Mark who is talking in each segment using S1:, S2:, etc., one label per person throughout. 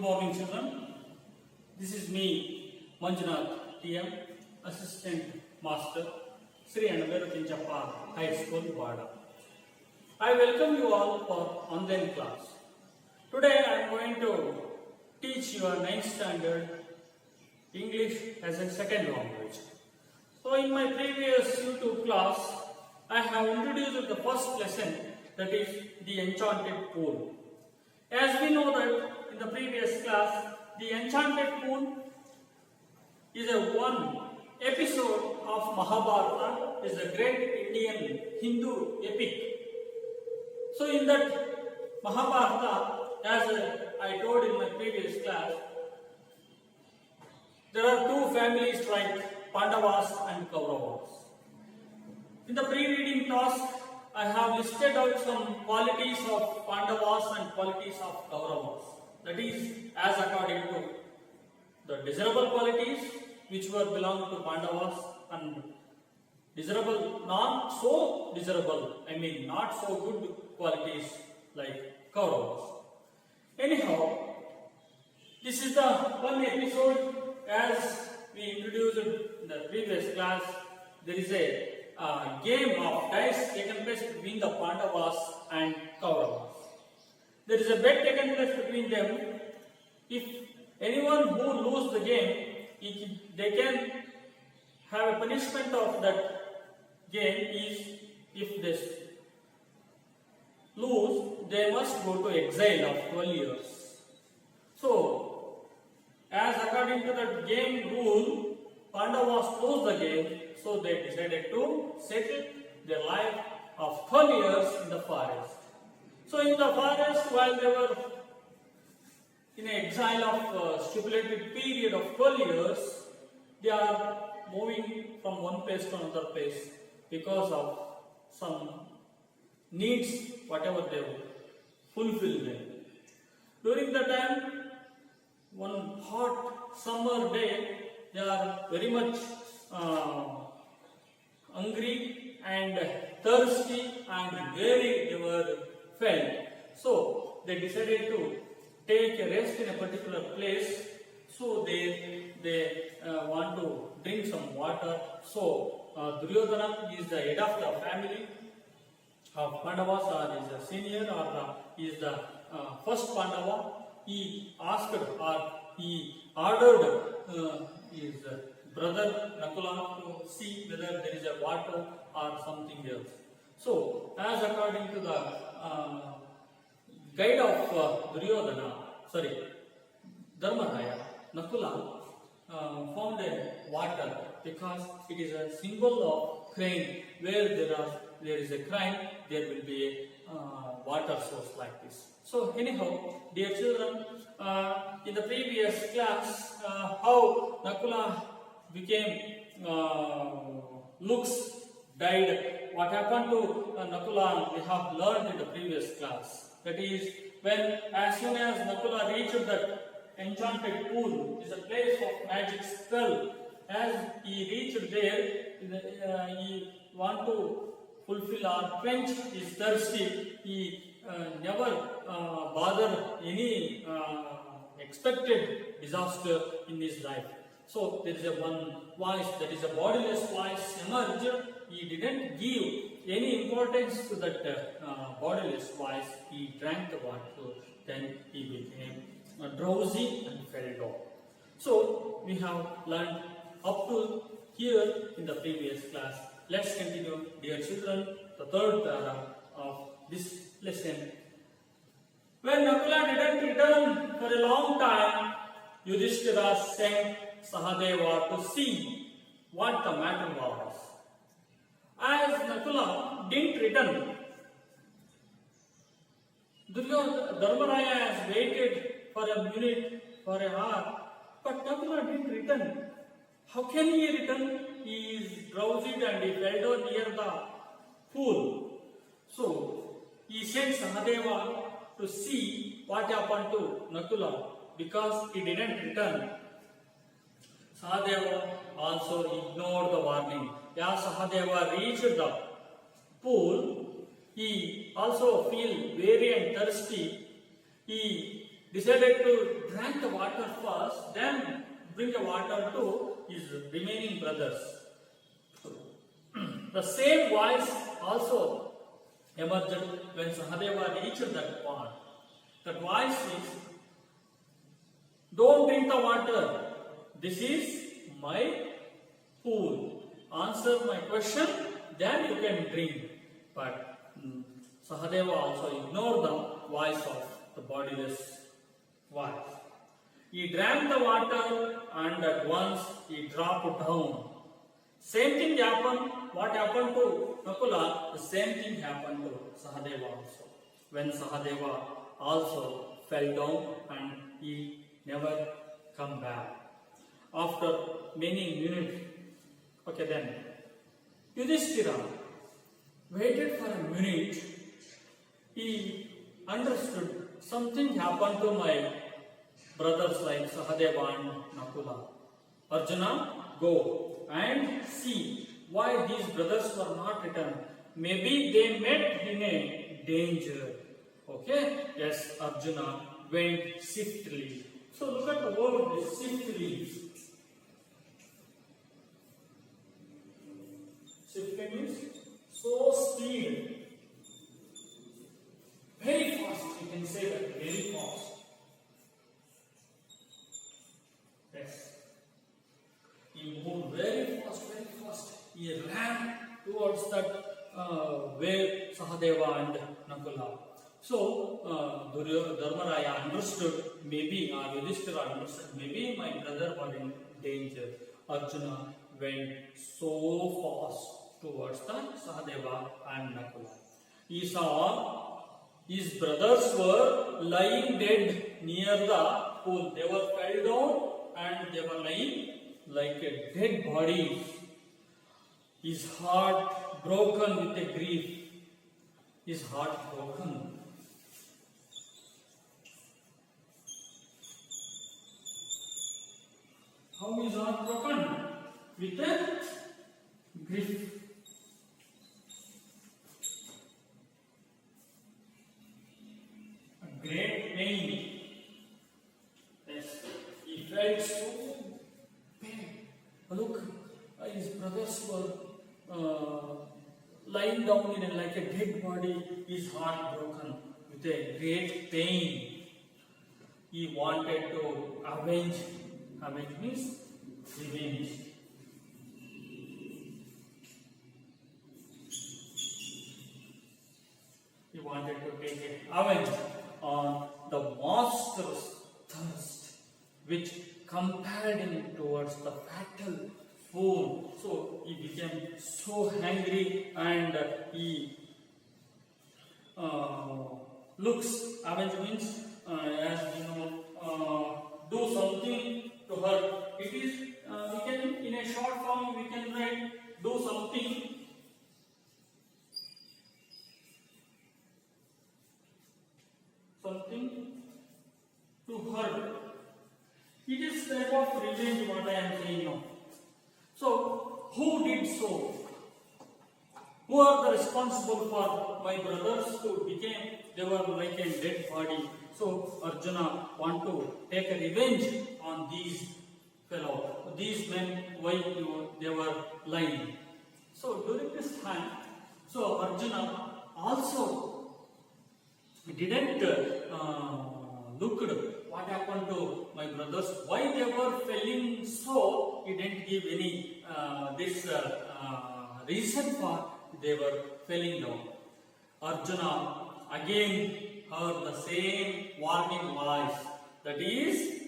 S1: morning, children. This is me, Manjunath T M, Assistant Master, Sri Enchanted High School, BADA. I welcome you all for online class. Today I am going to teach you a 9th standard English as a second language. So in my previous YouTube class, I have introduced the first lesson, that is the Enchanted Pool. As we know that in the previous class, the Enchanted Pool is a one episode of Mahabharata, is a great Indian Hindu epic. So in that Mahabharata, as I told in my previous class, there are two families like Pandavas and Kauravas. In the pre-reading task, I have listed out some qualities of Pandavas and qualities of Kauravas. That is, as according to the desirable qualities which were belong to Pandavas and desirable, not so desirable, not so good qualities like Kauravas. Anyhow, this is the one episode as we introduced in the previous class. There is a game of dice taken place between the Pandavas and Kauravas. There is a bet taken place between them. If anyone who loses the game, they can have a punishment of that game is, if they lose, they must go to exile of 12 years. So, as according to the game rule, Pandavas lose the game, so they decided to settle their life of 12 years in the forest. So in the forest, while they were in an exile of stipulated period of 12 years, they are moving from one place to another place because of some needs, whatever they would fulfill them. During the time, one hot summer day, they are very much hungry and thirsty and weary they were felt. So they decided to take a rest in a particular place. So they want to drink some water. So Duryodhana is the head of the family of Pandavas, or is the senior, or is the first Pandava. He asked, or he ordered his brother Nakula to see whether there is a water or something else. So, as according to the guide of Dharmaraya, Nakula found a water because it is a symbol of crane. Where there is a crane, there will be a water source like this. So anyhow, dear children, in the previous class, how Nakula became looks died. What happened to Nakula we have learned in the previous class. That is, when as soon as Nakula reached that enchanted pool, is a place of magic spell. As he reached there, he want to fulfill or quench his thirsty. He never bother any expected disaster in his life. So there is a one voice, that is a bodiless voice emerged. He didn't give any importance to that bodiless voice. He drank the water, then he became drowsy and fell down. So we have learned up to here in the previous class. Let's continue, dear children, the third para of this lesson. When Nakula didn't return for a long time, Yudhishthira sent Sahadeva to see what the matter was. As Nakula didn't return, Dharmaraya has waited for a minute, for an hour, but Nakula didn't return. How can he return? He is drowsy and he fell down near the pool. So he sent Sahadeva to see what happened to Nakula because he didn't return. Sahadeva also ignored the warning. As Sahadeva reached the pool, he also felt weary and thirsty. He decided to drink the water first, then bring the water to his remaining brothers. The same voice also emerged when Sahadeva reached that point. That voice is, don't drink the water. This is my pool. Answer my question, then you can drink. But Sahadeva also ignored the voice of the bodiless voice. He drank the water and at once he dropped down. Same thing happened. What happened to Nakula? The same thing happened to Sahadeva also. When Sahadeva also fell down and he never come back. After many minutes, okay then, Yudhishthira waited for a minute. He understood something happened to my brothers like Sahadeva and Nakula. Arjuna, go and see why these brothers were not returned. Maybe they met in a danger. Okay? Yes, Arjuna went swiftly. So look at the word swiftly. Swiftly means so speed. Very fast, you can say that, very fast. Yes. He moved very fast, very fast. He ran towards that where Sahadeva and Nakula. So, Dharmaraya understood, maybe, or Yudhishthira understood, maybe my brother was in danger. Arjuna went so fast towards the Sahadeva and Nakula. He saw his brothers were lying dead near the pool. They were fell down and they were lying like a dead body. His heart broken with a grief. His heart broken. How is heart broken? With a grief. A great pain. Yes, he felt so pain. Look, his brothers were lying down in like a dead body. His heart broken with a great pain. He wanted to avenge. Avenge means revenge. He wanted to take avenge on the monstrous thirst which compelled him towards the fatal pool. So he became so angry and he looks. Avenge means, as you know, do something to her. It is, we can, in a short form, we can write, do something. Something to her. It is type of revenge what I am saying now. So, who did so? Who are the responsible for my brothers who became, they were like a dead body. So, Arjuna want to take a revenge on these fellow, these men, why they were lying. So, during this time, so Arjuna also didn't look what happened to my brothers, why they were failing, so he didn't give any reason for they were falling down. Arjuna again heard the same warning voice, that is,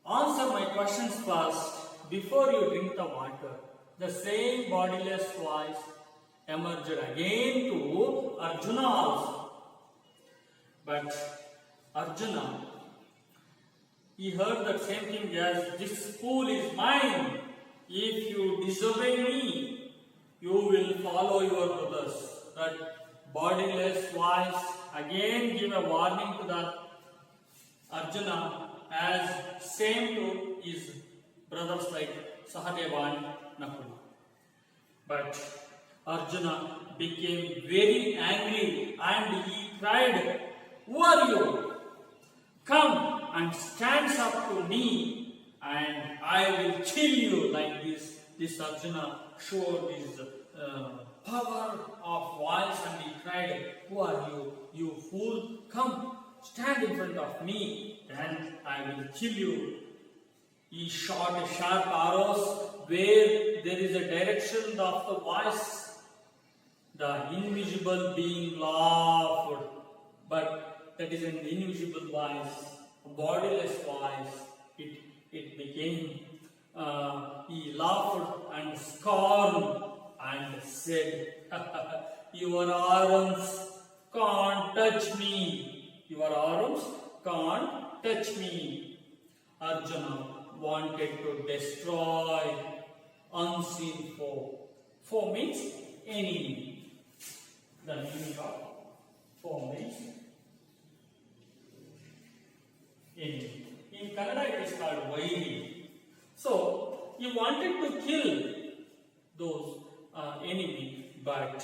S1: answer my questions first before you drink the water. The same bodiless voice emerged again to Arjuna also. But Arjuna, he heard the same thing as, this pool is mine. If you disobey me, you will follow your brothers. That bodiless voice again give a warning to the Arjuna as same to his brothers like Sahadeva and Nakula. But Arjuna became very angry and he cried, who are you? Come, and stands up to me, and I will kill you, like this. This Arjuna showed his power of voice, and he cried, "Who are you, you fool? Come, stand in front of me, and I will kill you." He shot sharp arrows where there is a direction of the voice. The invisible being laughed, but that is an invisible voice, a bodiless voice. It became, he laughed and scorned and said, "Your arms can't touch me. Your arms can't touch me." Arjuna wanted to destroy unseen foe. Foe means enemy. The meaning of foe means enemy. In Kannada it is called Vairi. So he wanted to kill those enemy, but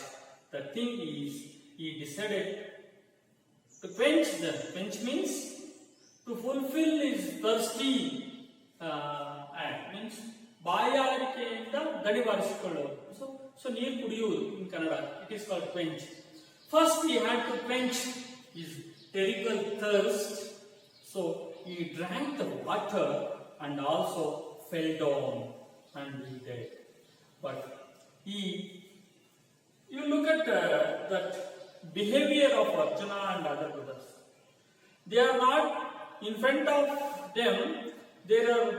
S1: the thing is, he decided to quench them. Quench means to fulfill his thirsty act, means ಬಾಯಾರಿಕೆಯಿಂದ ಗಡಿವಾರಿಸಿಕೊಳ್ಳೋದು. So ನೀರು ಕುಡಿಯುವುದು in Kannada, it is called quench. First he had to quench his terrible thirst, so he drank the water and also fell down and he died. But you look at that behavior of Arjuna and other brothers. They are not in front of them. There are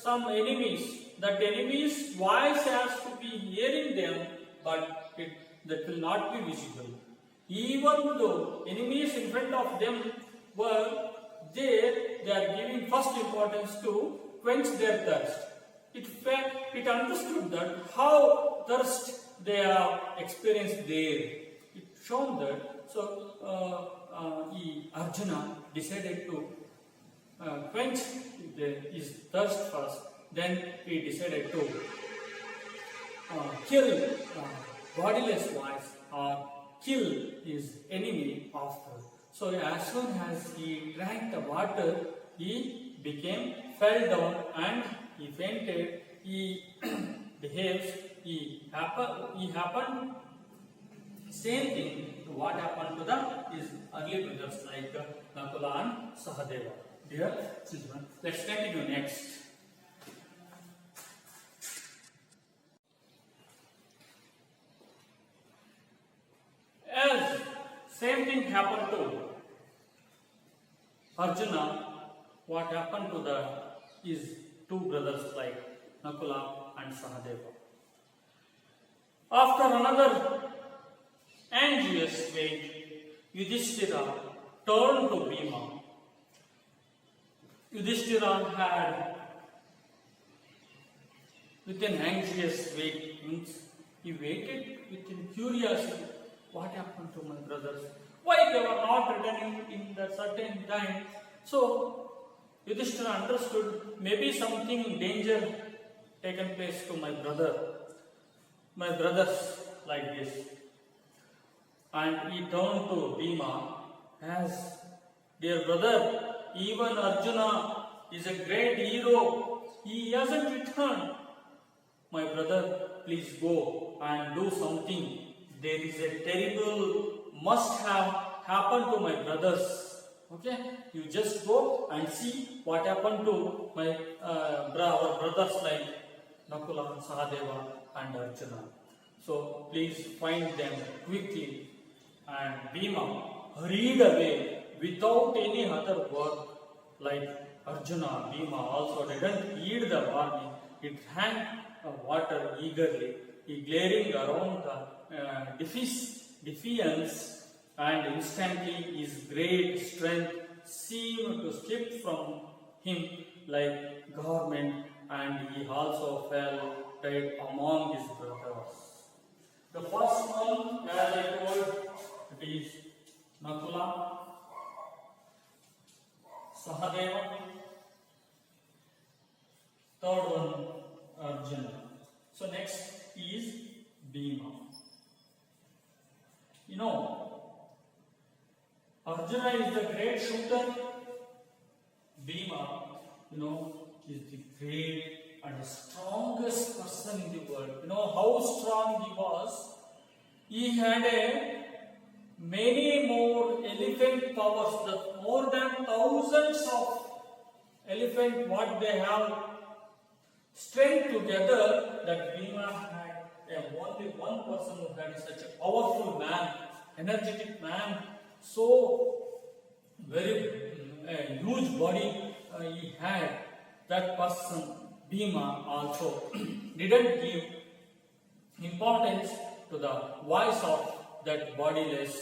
S1: some enemies. That enemy's voice has to be hearing them, but that will not be visible. Even though enemies in front of them were there, they are giving first importance to quench their thirst. It understood that how thirst they are experienced there. It shown that. So Arjuna decided to quench his thirst first. Then he decided to kill bodiless voice or kill his enemy after. So as soon as he drank the water, he fell down and he fainted. He happened same thing to what happened to his early brothers like Nakula and Sahadeva. Dear children, let's continue next. As same thing happened to Arjuna, what happened to his two brothers like Nakula and Sahadeva. After another anxious wait, Yudhishthira turned to Bhima. Yudhishthira had, with an anxious wait, means he waited with curiosity. What happened to my brothers? Why they were not returning in the certain time? So Yudhishthira understood maybe something danger taken place to my brothers like this. And he turned to Bhima as, "Dear brother, even Arjuna is a great hero. He hasn't returned. My brother, please go and do something. There is a terrible must have happened to my brothers. Okay, you just go and see what happened to our brothers like Nakula, Sahadeva and Arjuna. So please find them quickly." And Bhima hurried away without any other word. Like Arjuna, Bhima also didn't heed the warning. He drank water eagerly. He glaring around the defiance, and instantly his great strength seemed to slip from him like garment, and he also fell dead among his brothers. The first one, as I told, it is Nakula, Sahadeva. Third one, Arjuna. So next is Bhima. You know, Arjuna is the great shooter, Bhima, is the great and strongest person in the world. You know how strong he was? He had many more elephant powers, that more than thousands of elephant, what they have strength together, that Bhima had only one person who had such a powerful man, energetic man, so very huge body he had. That person, Bhima, also didn't give importance to the voice of that bodiless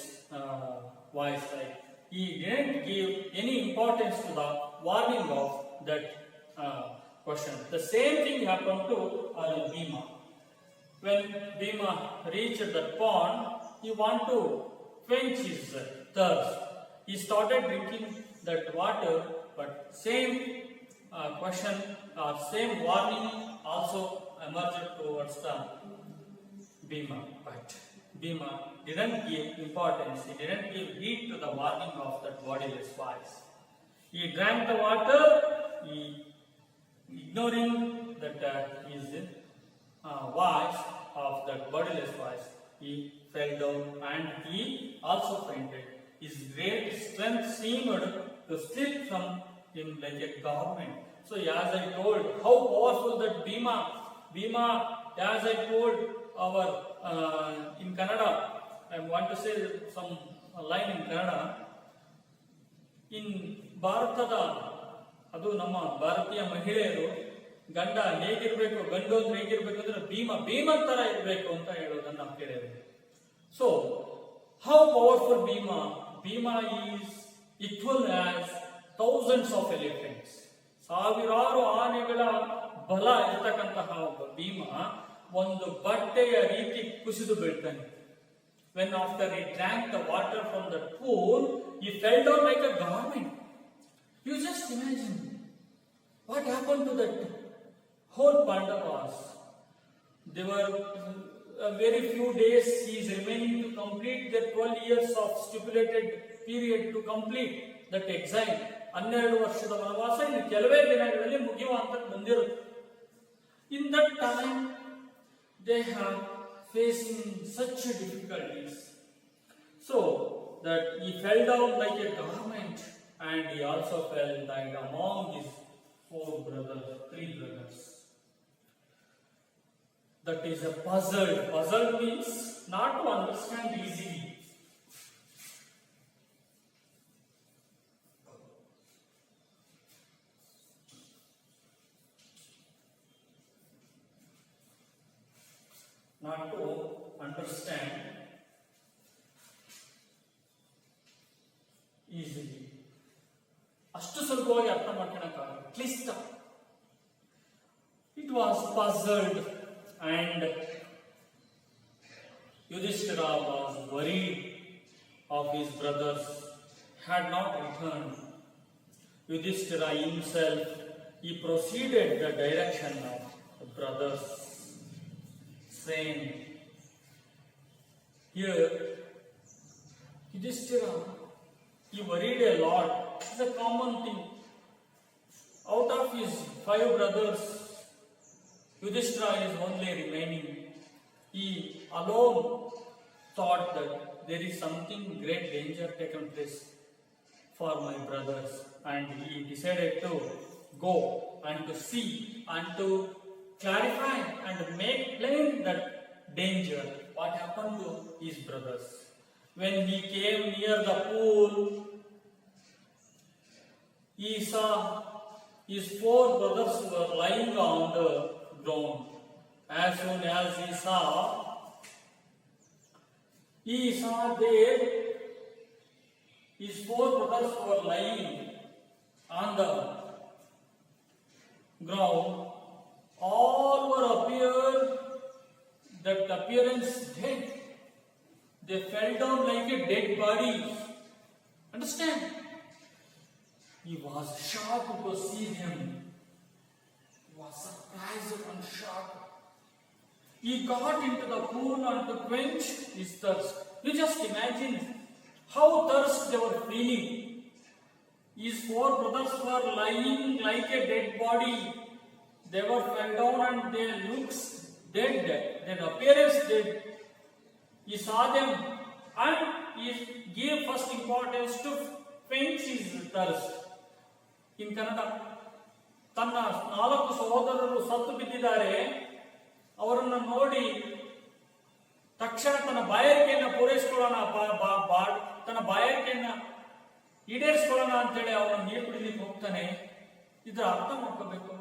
S1: voice. Like he didn't give any importance to the warning of that question. The same thing happened to Bhima. When Bhima reached the pond, he wanted to quench his thirst. He started drinking that water, but same question or same warning also emerged towards the Bhima. But Bhima didn't give importance, he didn't give heed to the warning of that bodiless voice. He drank the water, he ignoring that his voice of that bodiless voice, he fell down and he also fainted. His great strength seemed to slip from him like a garment. So as I told, how powerful that Bhima, as I told our in Kannada, I want to say some line in Kannada. In ಭಾರತದ ಅದು ನಮ್ಮ ಭಾರತೀಯ ಮಹಿಳೆಯರು ಗಂಡ ಹೇಗಿರ್ಬೇಕು, ಗಂಡು ಅಂದ್ರೆ ಹೇಗಿರ್ಬೇಕು ಅಂದ್ರೆ ಭೀಮನ್ ತರ ಇರಬೇಕು ಅಂತ ಹೇಳೋದನ್ನ ನಾವು ಕೇಳಿದ್ವಿ. So how powerful Bhima is equal as thousands of elephants. ಸಾವಿರಾರು ಆನೆಗಳ ಬಲ ಇರತಕ್ಕಂತಹ ಒಬ್ಬ ಭೀಮ ಒಂದು ಬಟ್ಟೆಯ ರೀತಿ ಕುಸಿದು ಬೀಳ್ತಾನೆ. When after he drank the water from the pool, he fell down like a garment. You just imagine what happened to that whole Pandavas. They were very few days he is remaining to complete the 12 years of stipulated period to complete that exile. 12 ವರ್ಷದ ವನವಾಸ ಇನ್ನು ಕೆಲವೇ ದಿನಗಳಲ್ಲಿ ಮುಗಿಯುವಂತ ಬಂದಿರುತ್ತೆ. In that time they have facing such difficulties, so that he fell down like a garment, and he also fell died among his three brothers. That is a puzzle. Puzzle means not to understand easily. Not to understand easily. ಅಷ್ಟು ಸುಲಭವಾಗಿ ಅರ್ಥ ಮಾಡ್ಕೊಳ್ಳೋಕ್ಕಾಗಲ್ಲ, ಕ್ಲಿಷ್ಟ. It was puzzled, and Yudhishthira was worried of his brothers had not returned. Yudhishthira himself, he proceeded the direction of the brothers, saying, here Yudhishthira, he worried a lot. It's a common thing. Out of his 5 brothers, Yudhishthira is only remaining. He alone thought that there is something great danger taken place for my brothers, and he decided to go and to see and to clarify and make plain that danger, what happened to his brothers. When he came near the pool, he saw his 4 brothers were lying on the ground. As soon as he saw there his 4 brothers were lying on the ground. All were that appearance dead. They fell down like a dead body. Understand? He was shocked to see them. He was surprised and shocked. He got into the pool and to quench his thirst. You just imagine how thirst they were feeling. His four brothers were lying like a dead body. They were fell down and their looks dead, their appearance dead. He saw them and he gave first importance to quench his thirst. In Kannada, ತನ್ನ ನಾಲ್ಕು ಸಹೋದರರು ಸತ್ತು ಬಿದ್ದಿದ್ದಾರೆ, ಅವರನ್ನು ನೋಡಿ ತಕ್ಷಣ ತನ್ನ ಬಾಯಾರಿಕೆಯನ್ನು ಪೂರೈಸಿಕೊಳ್ಳೋಣ, ತನ್ನ ಬಾಯಾರಿಕೆಯನ್ನು ಈಡೇರಿಸಿಕೊಳ್ಳೋಣ ಅಂತೇಳಿ ಅವನು ನೀರು ಕುಡಿಲಿಕ್ಕೆ ಹೋಗ್ತಾನೆ. ಇದರ ಅರ್ಥ ಮಾಡ್ಕೋಬೇಕು.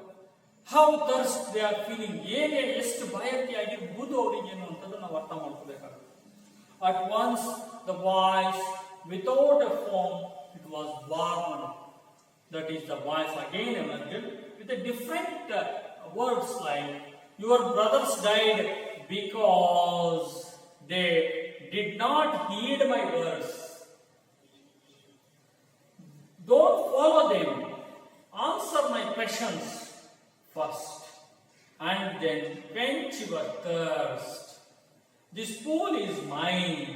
S1: How thirst they are feeling, ಹೇಗೆ ಎಷ್ಟು ಬಾಯಾರಿಕೆ ಆಗಿರ್ಬೋದು ಅವರಿಗೆ ಅನ್ನುವಂಥದ್ದು ನಾವು ಅರ್ಥ ಮಾಡ್ಕೋಬೇಕಾಗುತ್ತೆ. At once the voice without a form, it was born. That is the voice again emerged with a different words like, your brothers died because they did not heed my words. Don't follow them. Answer my questions first and then quench your thirst. This pool is mine.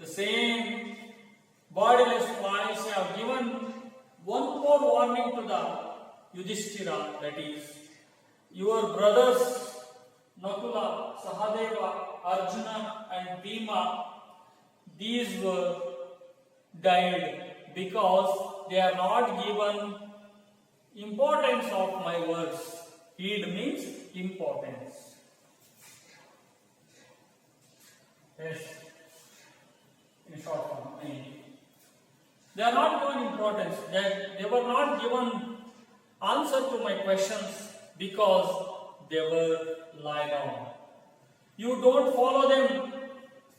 S1: The same bodiless voice have given one more warning to the Yudhishthira, that is, your brothers Nakula, Sahadeva, Arjuna and Bhima, these were died because they are not given importance of my words. Heed means importance. Yes, in short form, they are not given importance. They were not given answer to my questions because they were lie down. You don't follow them.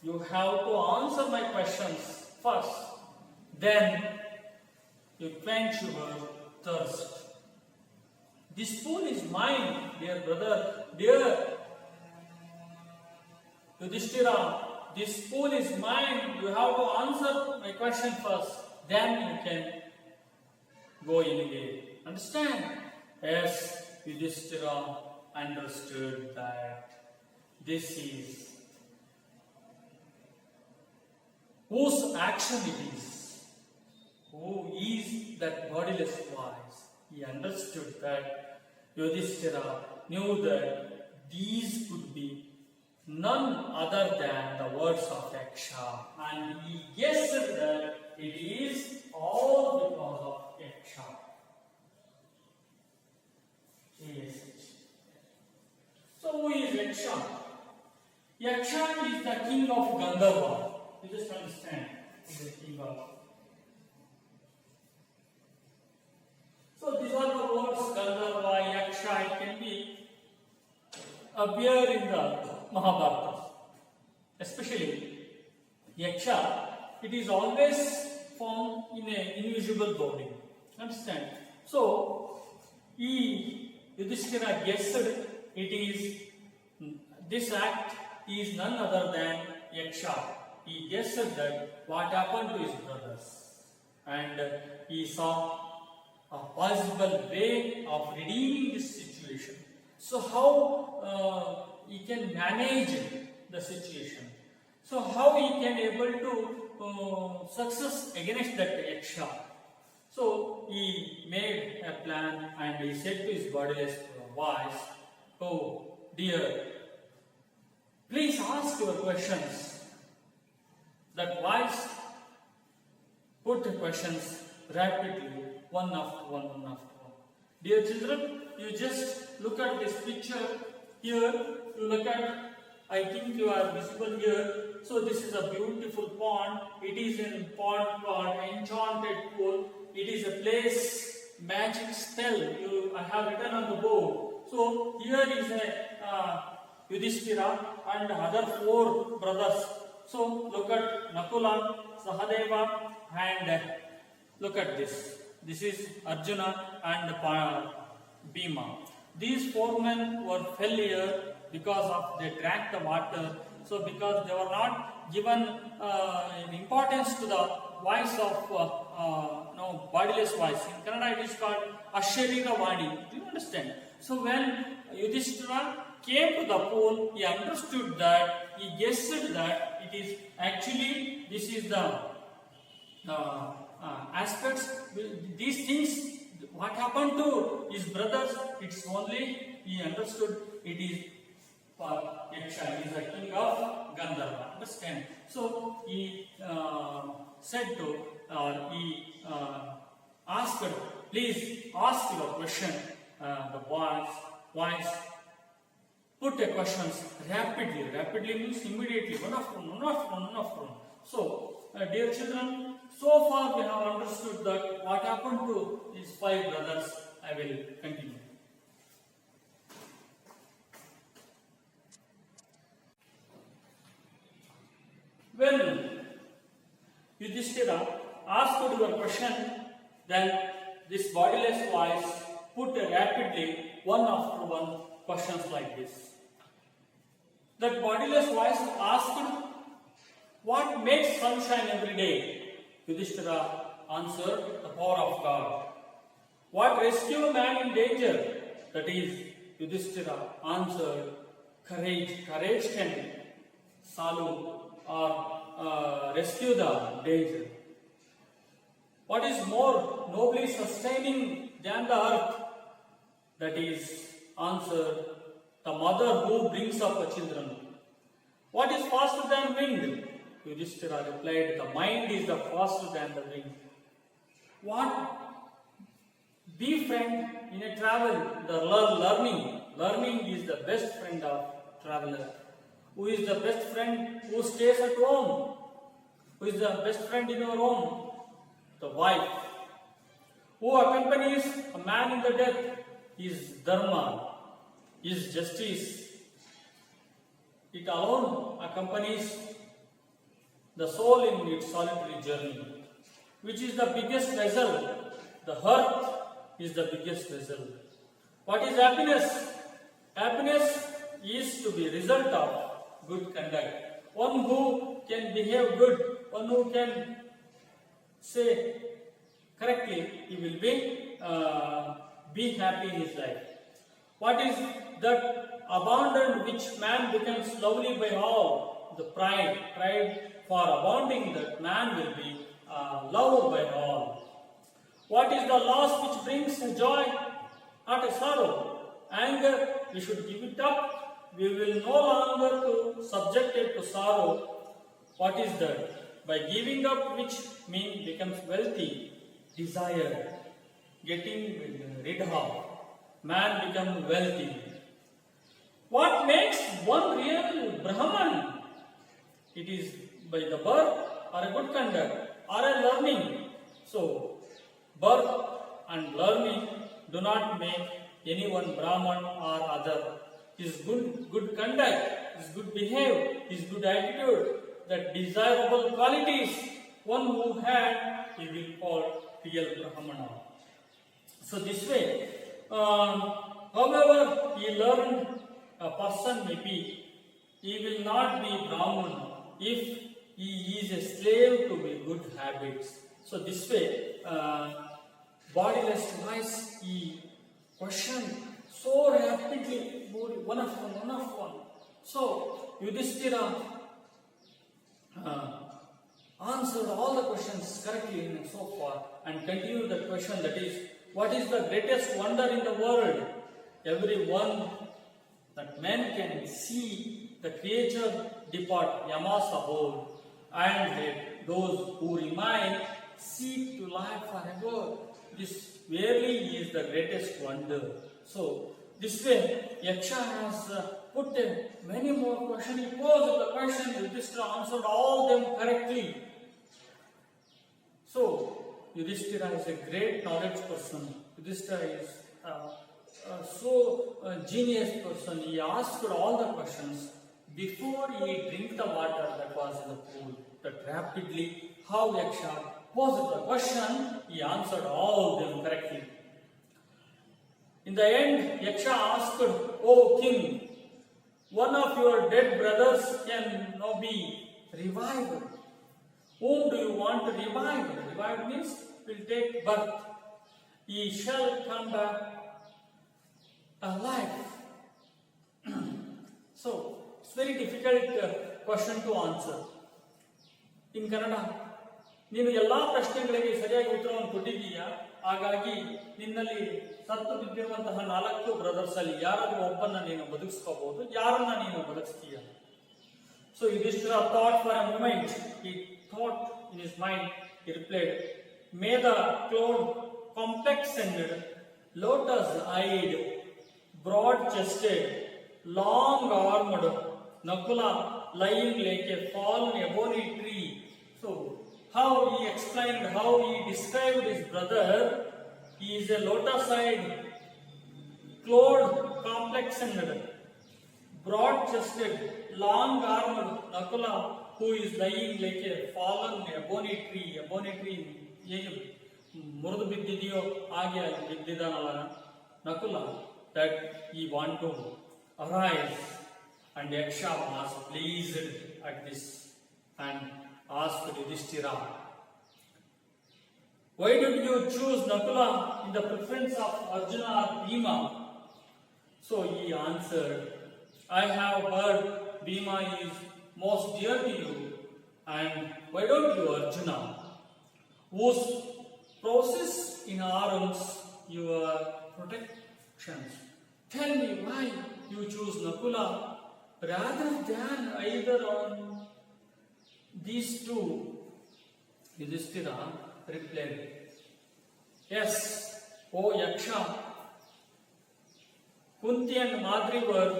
S1: You have to answer my questions first. Then you quench your thirst. This pool is mine, dear brother, dear Yudhishthira. This pool is mine. You have to answer my question first. Then you can go in again. Understand? Yes, Yudhishthira understood that this is whose action it is. Who is that bodiless voice? He understood that Yudhishthira knew that these could be none other than the words of Yaksha, and he guessed that it is all because of Yaksha. Yes. So who is Yaksha? Yaksha is the king of Gandharva. You just understand. He is the king of. So these are the words Gandharva, Yaksha. It can be appear in the Mahabharata. Especially Yaksha, it is always found in an invisible body. Understand? So Yudhishthira guessed it is this act is none other than Yaksha. He guessed that what happened to his brothers, and he saw a possible way of redeeming this situation. So how he can manage the situation? So how he can able to success against that Yaksha? So he made a plan and he said to his bodiless voice, "Oh dear, please ask your questions." That voice put the questions rapidly, one after one, one after one. Dear children, you just look at this picture here. You look at, I think you are visible here. So this is a beautiful pond. It is a pond called Enchanted Pool. It is a place, magic spell. I have written on the board. So here is a Yudhishthira and other four brothers. So look at Nakula, Sahadeva, and look at this. This is Arjuna and Bhima. These four men were fell here because of they drank the water. So because they were not given importance to the voice of bodiless voice. In Kannada it is called Asharira Vani. Do you understand? So when Yudhishthira came to the pool, he understood that, he guessed that it is actually, this is the aspects. These things, what happened to his brothers, it's only he understood it is for Yaksha. He is the king of Gandharva. Understand? So he said to, or he asked, please ask your question. The boys put the questions rapidly. Rapidly means immediately, one after one. So, dear children, so far we have understood that what happened to these 5 brothers. I will continue. When Yudhishthira asked your question, then this bodiless voice put rapidly one after one questions like this. That bodiless voice asked, what makes sunshine every day? Yudhishthira answered, the power of God. What rescue man in danger? That is, Yudhishthira answered, courage. Courage can solve or rescue the danger. What is more nobly sustaining than the earth? That is, answered, the mother who brings up the children. What is faster than wind? Yudhishthira replied, the mind is the faster than the wind. What? Be friend in a travel, the learning. Learning is the best friend of traveler. Who is the best friend who stays at home? Who is the best friend in your home? The wife. Who accompanies a man in the death? Is dharma, is justice. It alone accompanies the soul in its solitary journey. Which is the biggest vessel? The heart is the biggest vessel. What is happiness? Happiness is to be result of good conduct. One who can behave good, one who can say correctly, he will be happy in his life. What is that abandon which man becomes lovely by all? The pride. Pride for abounding that man will be loved by all. What is the loss which brings a joy, not a sorrow? Anger, we should give it up. We will no longer to subject it to sorrow. What is that? By giving up which means becomes wealthy. Desire, getting rid of. Man becomes wealthy. What makes one real Brahman? It is by the birth or a good conduct or a learning. So, birth and learning do not make anyone Brahman or other. His good conduct, his good behavior, his good attitude, that desirable qualities, one who had, he will call real Brahmana. So this way, however he learned a person may be, he will not be Brahman if he is a slave to be good habits. So this way, bodiless voice, he questioned so rapidly, one after one. So Yudhishthira answered all the questions correctly and so forth, and continued the question, that is, what is the greatest wonder in the world? Everyone that men can see the creature depart Yama's abode, and those who remain seek to live forever. This really is the greatest wonder. So, this way, Yaksha has put many more questions. He posed the question, Yudhishthira answered all them correctly. So, Yudhishthira is a great knowledge person. Yudhishthira is so genius person. He asked all the questions before he drank the water that was in the pool. That rapidly, how Yaksha posed the question, he answered all them correctly. In the end, Yaksha asked, O king, one of your dead brothers can now be revived. Whom do you want to revive? Revive means will take birth. He shall come back alive. So, it's very difficult question to answer. In Kannada, ನೀನು ಎಲ್ಲಾ ಪ್ರಶ್ನೆಗಳಿಗೆ ಸರಿಯಾಗಿ ಉತ್ತರವನ್ನು ಕೊಟ್ಟಿದ್ದೀಯಾ, ಹಾಗಾಗಿ ನಿನ್ನಲ್ಲಿ ಸತ್ತು ಬಿದ್ದಿರುವಂತಹ 4 brothers ಅಲ್ಲಿ ಯಾರಾದ್ರೂ ಒಬ್ಬನ್ನ ನೀನು ಬದುಕಿಸ್ಕೋಬಹುದು, ಯಾರನ್ನ ನೀನು ಬದುಕಿಸ್ತೀಯ? So Yudhishthira thought for a moment. He thought in his mind. He replied, "May the cloud complexion, lotus-eyed, broad-chested, long-armed Nakula lying like a fallen ebony tree." So how he explained, how he described his brother. He is a lotus-eyed, cloud complexioned, broad-chested, long-armed Nakula who is lying like a fallen ebony tree. Ebony tree ಹೇಗೆ ಮುರಿದು ಬಿದ್ದಿದೆಯೋ ಹಾಗೆ ಅಲ್ಲಿ ಬಿದ್ದಿದ್ದಾನಲ್ಲ Nakula. That he want to arise, and Yaksha was pleased at this and asked Yudhishthira, "Why did you choose Nakula in the preference of Arjuna or Bhima?" So he answered, "I have heard Bhima is most dear to you, and why don't you Arjuna, whose process in arms your protections? Tell me why you choose Nakula rather than either on these two." Yudhishthira replied, "Yes, O Yaksha, Kunti and Madri were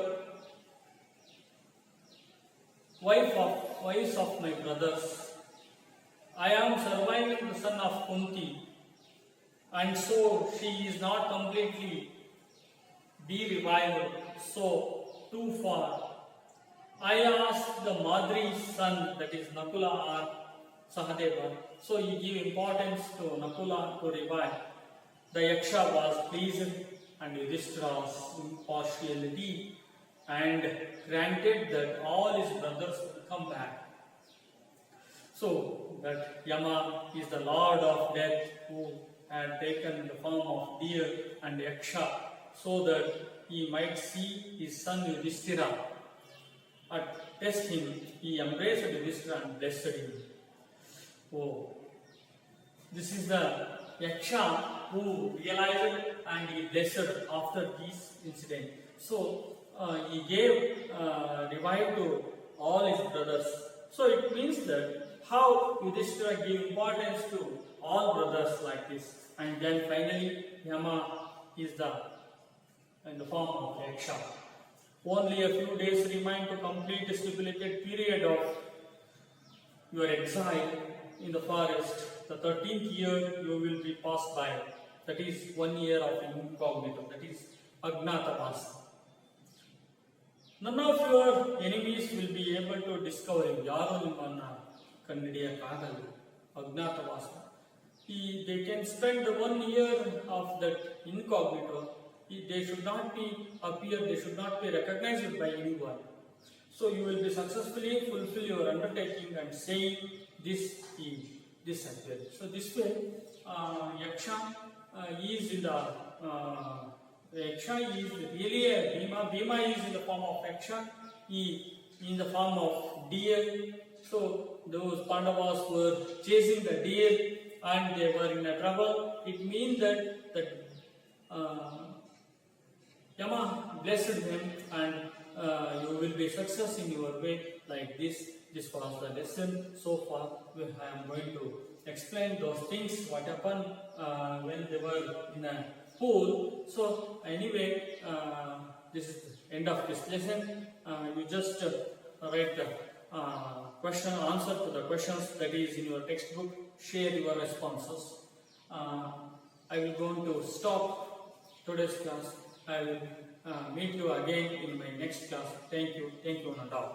S1: wives of my brothers. I am surviving the son of Kunti, and so she is not completely be revived, so too far. I asked the Madri's son, that is Nakula or Sahadeva, so he gave importance to Nakula to revive." The Yaksha was pleased and Yudhishthira's impartiality and granted that all his brothers will come back. So that Yama is the lord of death who had taken the form of deer and Yaksha so that he might see his son Yudhishthira. At test him, he embraced Yudhishthira and blessed him. Oh, this is the Yaksha who realized and he blessed after this incident. So he gave revive to all his brothers. So it means that how Yudhishthira gave importance to all brothers like this, and then finally Yama is in the form of Yaksha. Only a few days remain to complete the stipulated period of your exile in the forest. The 13th year you will be passed by. That is 1 year of incognito. That is Agnatavasa. None of your enemies will be able to discover you. ಯಾರು ನಿಮ್ಮನ್ನ ಕಂಡುಹಿಡಿಯಕ್ಕಾಗಲ್ಲ. ಅಜ್ಞಾತವಾಸ. They can spend 1 year of that incognito. They should not appear. They should not be recognized by anyone. So you will be successfully fulfill your undertaking and saying this appear. So this way, Yaksha is in the Yaksha is really a Bhima. Bhima is in the form of Yaksha. He in the form of deer. So those Pandavas were chasing the deer and they were in a trouble. It means that Yama blessed them and you will be success in your way like this. This was the lesson. So far, I am going to explain those things what happened when they were in a pool. So anyway, this is the end of this lesson. You just write the answer to the questions that is in your textbook. Share your responses. I will going to stop today's class. I will meet you again in my next class. Thank you, and all.